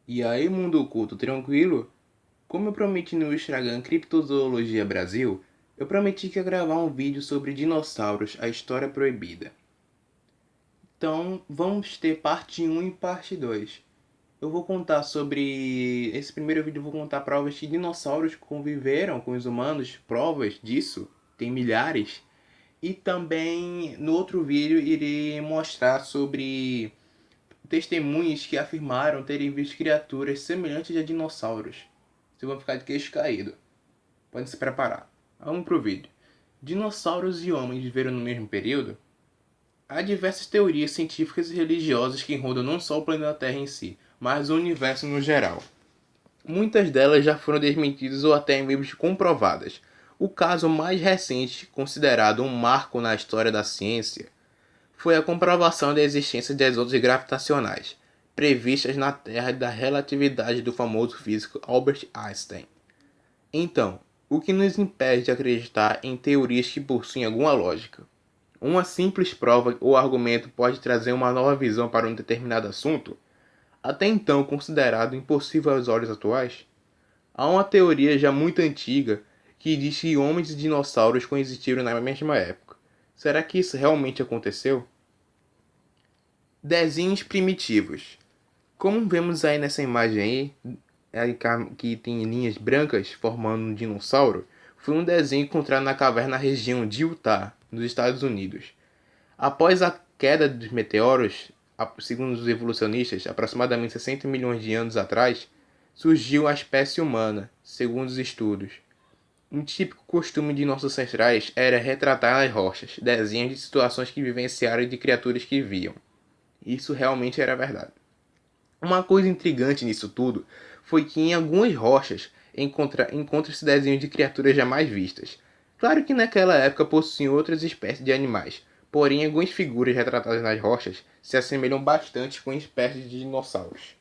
E aí, mundo oculto, tranquilo? Como eu prometi no Instagram Criptozoologia Brasil, eu prometi que ia gravar um vídeo sobre dinossauros, a história proibida. Então, vamos ter parte um e parte 2. Eu vou contar sobre... Esse primeiro vídeo eu vou contar provas que dinossauros conviveram com os humanos, provas disso, tem milhares. E também, no outro vídeo, irei mostrar sobre testemunhas que afirmaram terem visto criaturas semelhantes a dinossauros. Vocês vão ficar de queixo caído. Podem se preparar. Vamos pro vídeo. Dinossauros e homens viveram no mesmo período? Há diversas teorias científicas e religiosas que rondam não só o planeta Terra em si, mas o universo no geral. Muitas delas já foram desmentidas ou até mesmo comprovadas. O caso mais recente, considerado um marco na história da ciência, foi a comprovação da existência das ondas gravitacionais, previstas na Terra da relatividade do famoso físico Albert Einstein. Então, o que nos impede de acreditar em teorias que possuem alguma lógica? Uma simples prova ou argumento pode trazer uma nova visão para um determinado assunto, até então considerado impossível aos olhos atuais? Há uma teoria já muito antiga que diz que homens e dinossauros coexistiram na mesma época. Será que isso realmente aconteceu? Desenhos primitivos. Como vemos aí nessa imagem aí, que tem linhas brancas formando um dinossauro, foi um desenho encontrado na caverna na região de Utah, nos Estados Unidos. Após a queda dos meteoros, segundo os evolucionistas, aproximadamente 60 milhões de anos atrás, surgiu a espécie humana, segundo os estudos. Um típico costume de nossos ancestrais era retratar nas rochas desenhos de situações que vivenciaram e de criaturas que viam. Isso realmente era verdade. Uma coisa intrigante nisso tudo foi que em algumas rochas encontra-se desenhos de criaturas jamais vistas. Claro que naquela época possuíam outras espécies de animais, porém algumas figuras retratadas nas rochas se assemelham bastante com espécies de dinossauros.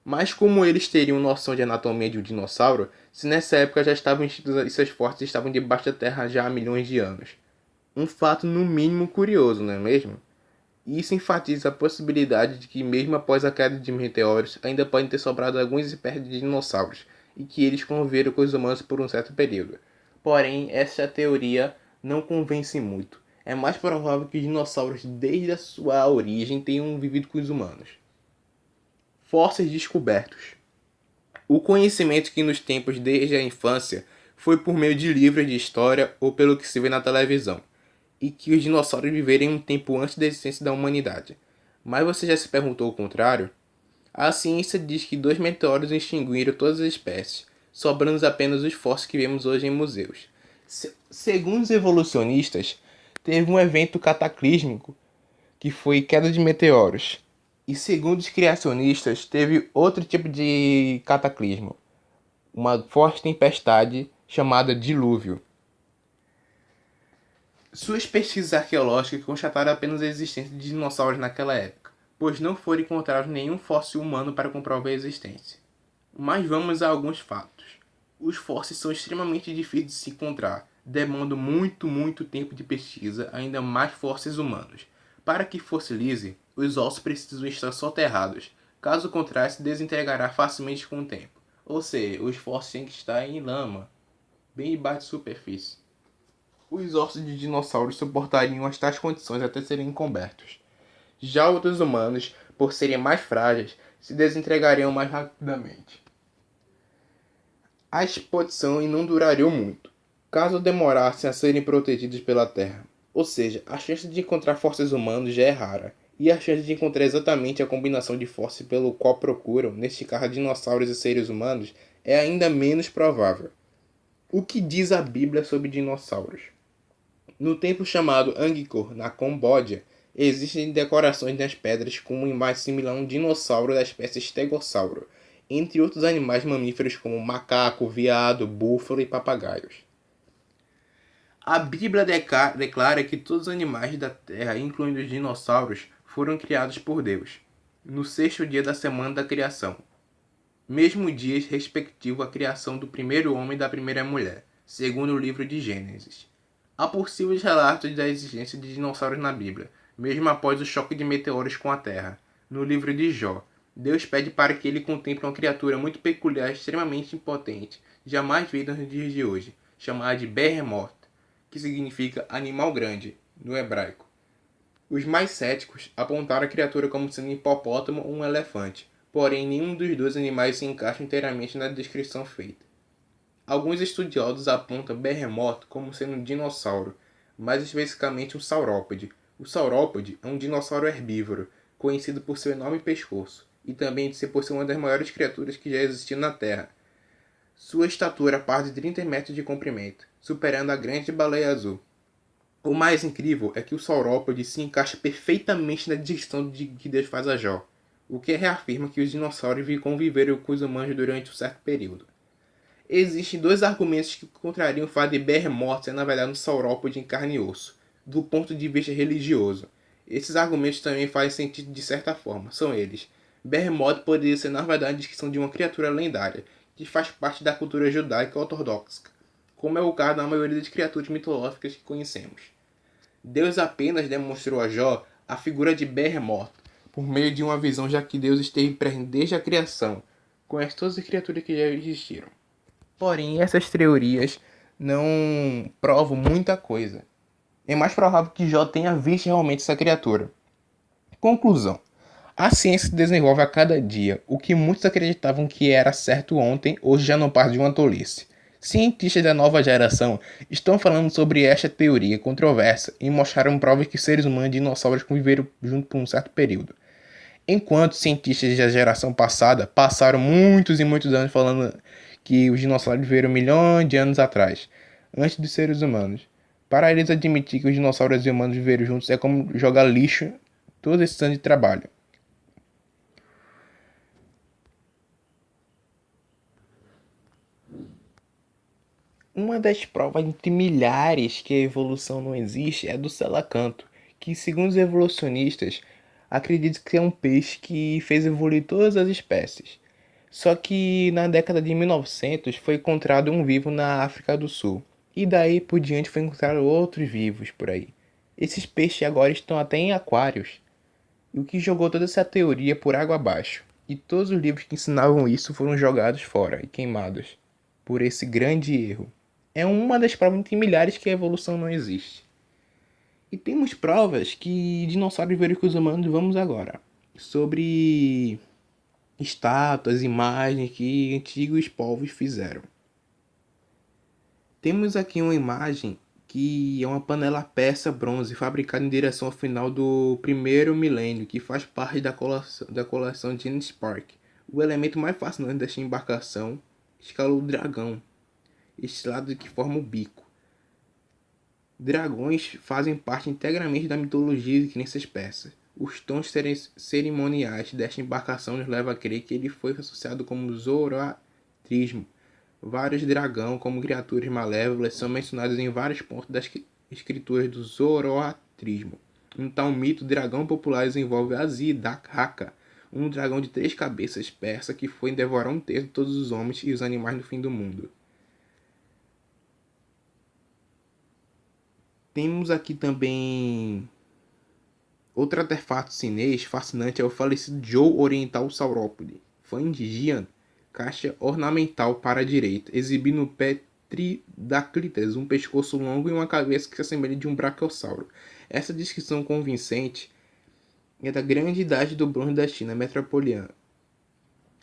Mas como eles teriam noção de anatomia de um dinossauro, se nessa época já estavam extintos e seus fósseis estavam debaixo da terra já há milhões de anos? Um fato no mínimo curioso, não é mesmo? Isso enfatiza a possibilidade de que, mesmo após a queda de meteoros, ainda podem ter sobrado algumas espécies de dinossauros, e que eles conviveram com os humanos por um certo período. Porém, essa teoria não convence muito. É mais provável que os dinossauros, desde a sua origem, tenham vivido com os humanos. Fósseis descobertos. O conhecimento que nos tempos desde a infância foi por meio de livros de história ou pelo que se vê na televisão, e que os dinossauros viveram um tempo antes da existência da humanidade. Mas você já se perguntou o contrário? A ciência diz que dois meteoros extinguiram todas as espécies, sobrando apenas os fósseis que vemos hoje em museus. Segundo os evolucionistas, teve um evento cataclísmico que foi queda de meteoros. E segundo os criacionistas, teve outro tipo de cataclismo, uma forte tempestade chamada dilúvio. Suas pesquisas arqueológicas constataram apenas a existência de dinossauros naquela época, pois não foram encontrados nenhum fóssil humano para comprovar a existência. Mas vamos a alguns fatos. Os fósseis são extremamente difíceis de se encontrar, demandam muito tempo de pesquisa, ainda mais fósseis humanos. Para que fossilize, os ossos precisam estar soterrados, caso contrário se desintegrará facilmente com o tempo. Ou seja, os fósseis têm que estar em lama, bem debaixo de superfície. Os ossos de dinossauros suportariam as tais condições até serem encobertos. Já os dos humanos, por serem mais frágeis, se desintegrariam mais rapidamente. A exposição não duraria muito, caso demorassem a serem protegidos pela Terra. Ou seja, a chance de encontrar fósseis humanos já é rara, e a chance de encontrar exatamente a combinação de fósseis pelo qual procuram, neste caso dinossauros e seres humanos, é ainda menos provável. O que diz a Bíblia sobre dinossauros? No templo chamado Angkor, na Camboja, existem decorações nas pedras com uma imagem similar a um dinossauro da espécie Stegossauro, entre outros animais mamíferos como macaco, veado, búfalo e papagaios. A Bíblia declara que todos os animais da Terra, incluindo os dinossauros, foram criados por Deus, no sexto dia da semana da criação, mesmo dia respectivo à criação do primeiro homem e da primeira mulher, segundo o livro de Gênesis. Há possíveis relatos da existência de dinossauros na Bíblia, mesmo após o choque de meteoros com a Terra, no livro de Jó, Deus pede para que ele contemple uma criatura muito peculiar, extremamente impotente, jamais vista nos dias de hoje, chamada de Behemoth, que significa animal grande, no hebraico. Os mais céticos apontaram a criatura como sendo um hipopótamo ou um elefante, porém nenhum dos dois animais se encaixa inteiramente na descrição feita. Alguns estudiosos apontam Behemoth como sendo um dinossauro, mais especificamente um saurópode. O saurópode é um dinossauro herbívoro, conhecido por seu enorme pescoço, e também por ser uma das maiores criaturas que já existiu na Terra. Sua estatura parte de 30 metros de comprimento, superando a grande baleia azul. O mais incrível é que o saurópode se encaixa perfeitamente na descrição de que Deus faz a Jó, o que reafirma que os dinossauros conviveram com os humanos durante um certo período. Existem dois argumentos que contrariam o fato de Behemoth ser na verdade um saurópode em carne e osso, do ponto de vista religioso. Esses argumentos também fazem sentido de certa forma. São eles: Behemoth poderia ser na verdade a descrição de uma criatura lendária, que faz parte da cultura judaica ortodoxa, como é o caso da maioria das criaturas mitológicas que conhecemos. Deus apenas demonstrou a Jó a figura de Behemoth, por meio de uma visão, já que Deus esteve presente desde a criação, conhece todas as criaturas que já existiram. Porém, essas teorias não provam muita coisa. É mais provável que Jó tenha visto realmente essa criatura. Conclusão: a ciência se desenvolve a cada dia. O que muitos acreditavam que era certo ontem, hoje já não passa de uma tolice. Cientistas da nova geração estão falando sobre esta teoria controversa e mostraram provas que seres humanos e dinossauros conviveram juntos por um certo período. Enquanto cientistas da geração passada passaram muitos e muitos anos falando que os dinossauros viveram milhões de anos atrás, antes dos seres humanos. Para eles admitir que os dinossauros e humanos viveram juntos é como jogar lixo todos esses anos de trabalho. Uma das provas entre milhares que a evolução não existe é do selacanto, que segundo os evolucionistas acredita que é um peixe que fez evoluir todas as espécies. Só que na década de 1900 foi encontrado um vivo na África do Sul, e daí por diante foi encontrado outros vivos por aí. Esses peixes agora estão até em aquários, o que jogou toda essa teoria por água abaixo. E todos os livros que ensinavam isso foram jogados fora e queimados por esse grande erro. É uma das provas entre milhares que a evolução não existe. E temos provas que dinossauros viveram com os humanos, vamos agora. Sobre estátuas, imagens que antigos povos fizeram. Temos aqui uma imagem que é uma panela persa bronze fabricada em direção ao final do primeiro milênio, que faz parte da coleção Genius Park. O elemento mais fascinante desta embarcação escalou o dragão, estilado que forma o bico. Dragões fazem parte integralmente da mitologia de crenças persas. Os tons cerimoniais desta embarcação nos levam a crer que ele foi associado como zoroastrismo. Vários dragões, como criaturas malévolas, são mencionados em vários pontos das escrituras do zoroastrismo. Um tal mito dragão popular envolve Azidakaka, um dragão de 3 cabeças persa que foi devorar um terço de todos os homens e os animais no fim do mundo. Temos aqui também outro artefato chinês fascinante, é o falecido Zhou Oriental Saurópode. Fangian, caixa ornamental para a direita, exibindo o pé Tridactylus, um pescoço longo e uma cabeça que se assemelha de um brachiosauro. Essa descrição convincente é da grande idade do bronze da China metropolitana.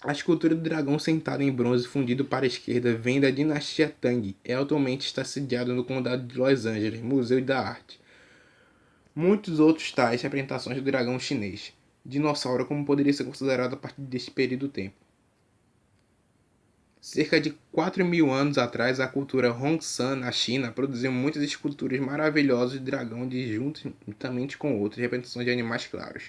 A escultura do dragão sentado em bronze fundido para a esquerda vem da dinastia Tang e atualmente está sediado no condado de Los Angeles, Museu da Arte. Muitos outros tais representações do dragão chinês, dinossauro como poderia ser considerado a partir deste período do tempo. Cerca de 4.000 anos atrás, a cultura Hongshan, na China, produziu muitas esculturas maravilhosas de dragão juntamente com outras representações de animais claros.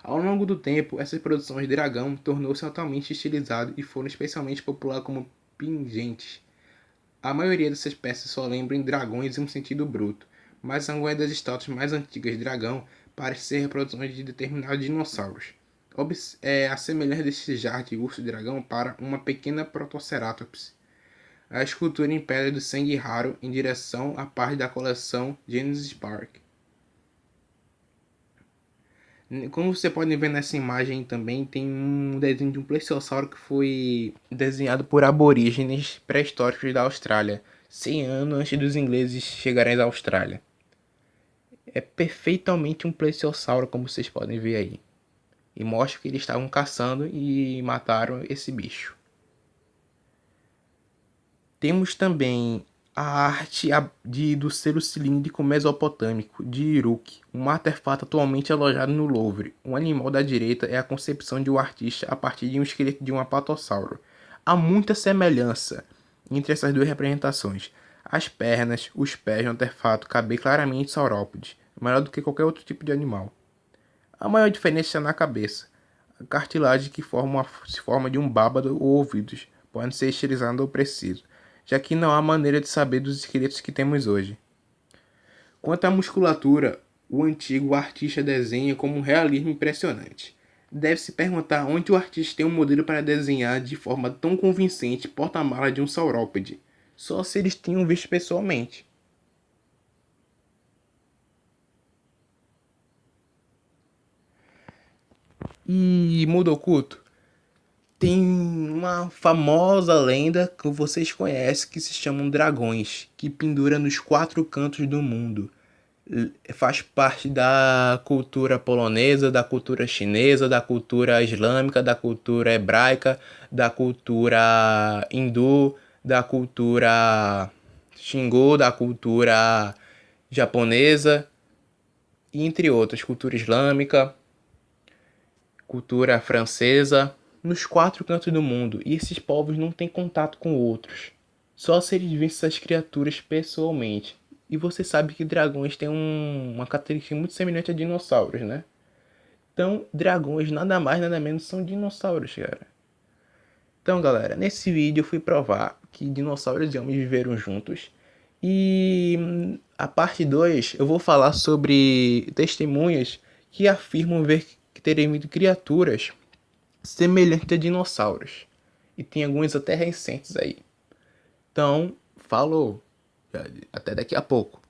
Ao longo do tempo, essas produções de dragão tornou-se altamente estilizado e foram especialmente populares como pingentes. A maioria dessas peças só lembram dragões em um sentido bruto, mas algumas das estátuas mais antigas de dragão parecem ser reproduções de determinados dinossauros. A semelhança deste jarro de urso-dragão para uma pequena protoceratops. A escultura em pedra do sangue raro em direção à parte da coleção Genesis Park. Como você pode ver nessa imagem também, tem um desenho de um plesiosauro que foi desenhado por aborígenes pré-históricos da Austrália, 100 anos antes dos ingleses chegarem à Austrália. É perfeitamente um plesiosauro, como vocês podem ver aí. E mostra que eles estavam caçando e mataram esse bicho. Temos também a arte do selo cilíndrico mesopotâmico de Uruk, um artefato atualmente alojado no Louvre. O animal da direita é a concepção de um artista a partir de um esqueleto de um apatossauro. Há muita semelhança entre essas duas representações. As pernas, os pés do artefato cabem claramente em saurópodes, melhor do que qualquer outro tipo de animal. A maior diferença está na cabeça. A cartilagem que se forma de um bábado ou ouvidos pode ser estilizada ou preciso, já que não há maneira de saber dos esqueletos que temos hoje. Quanto à musculatura, o antigo artista desenha como um realismo impressionante. Deve-se perguntar onde o artista tem um modelo para desenhar de forma tão convincente porta-mala de um saurópode. Só se eles tinham visto pessoalmente. E Mudokuto, tem uma famosa lenda que vocês conhecem que se chamam dragões, que pendura nos quatro cantos do mundo. Faz parte da cultura polonesa, da cultura chinesa, da cultura islâmica, da cultura hebraica, da cultura hindu, da cultura xingu, da cultura japonesa, entre outras, cultura islâmica, cultura francesa, nos quatro cantos do mundo. E esses povos não têm contato com outros. Só se eles vissem essas criaturas pessoalmente. E você sabe que dragões têm uma característica muito semelhante a dinossauros, né? Então, dragões nada mais nada menos são dinossauros, cara. Então, galera, nesse vídeo eu fui provar que dinossauros e homens viveram juntos. E a parte 2 eu vou falar sobre testemunhas que afirmam ver que terem vindo criaturas semelhantes a dinossauros. E tem alguns até recentes aí. Então, falou. Até daqui a pouco.